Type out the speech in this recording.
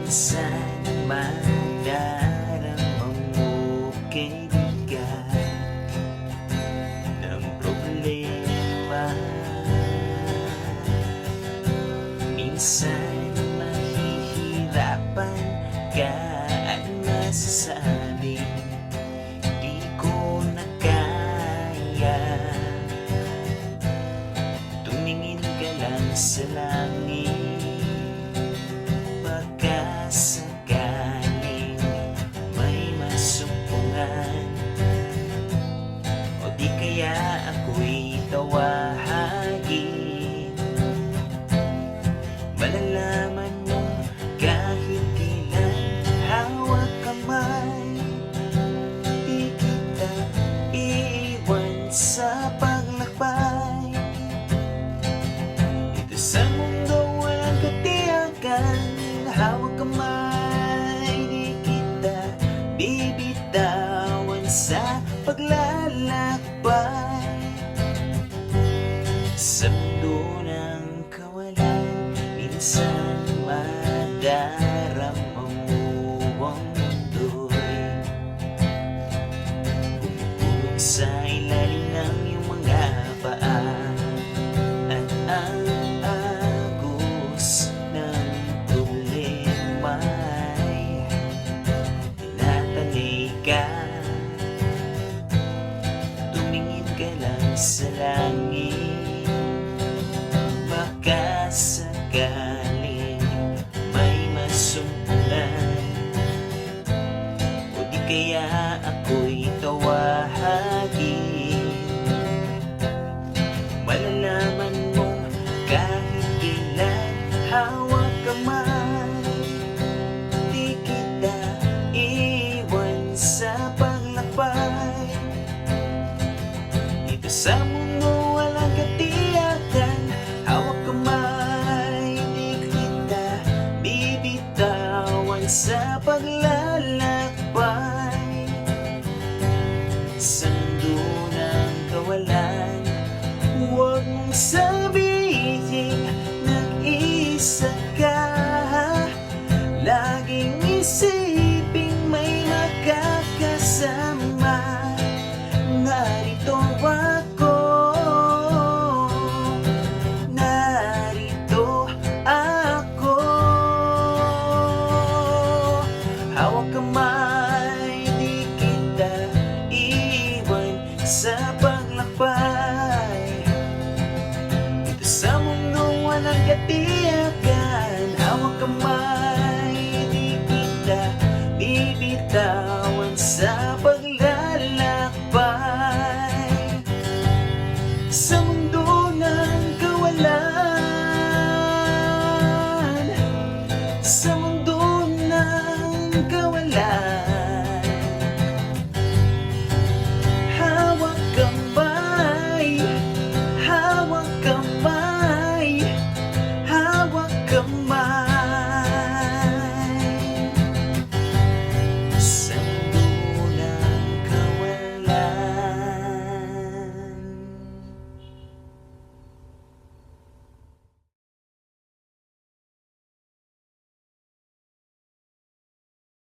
Minsan madaramang mo kaibigan ng problema. Minsan mahihirapan ka at masasabing di ko na kaya. Tumingin ka lang sa langit, baka sakaling may masumpungan, o di kaya ako'y tawahagin. Malalaman mong kahit kailan hawak kamay, di kita iiwan sa paglakbay. Dito sa mundo walang katiyakan, hawak kamay, di kita bibitawan sa paglalakbay. Sa mundo ng kawalan, minsan madarama mo ang mundo'y bumubulong sa ilalim ng iyong mga paa, at ang agos ng problema'y tinatanay ka. Tumingin ka lang sa langit, baka sakaling may masumpungan, o di kaya ako'y tawahagin. Malalaman mong kahit kailan hawak kamay, di kita iwan sa paglakbay. Dito sa mundo walang katiyakan, hawak kamay, di kita bibitawan sa paglalakbay. Sa mundo ng kawalan, huwag mong sabihin nag-isa ka. Laging isipin may makakasama. Narito ako, narito ako. Hawak kamay, di kita iwan sa paglakbay. Dito sa mundo walang katiyakan, hawak kamay, di kita bibitawan sa paglalakbay. Sa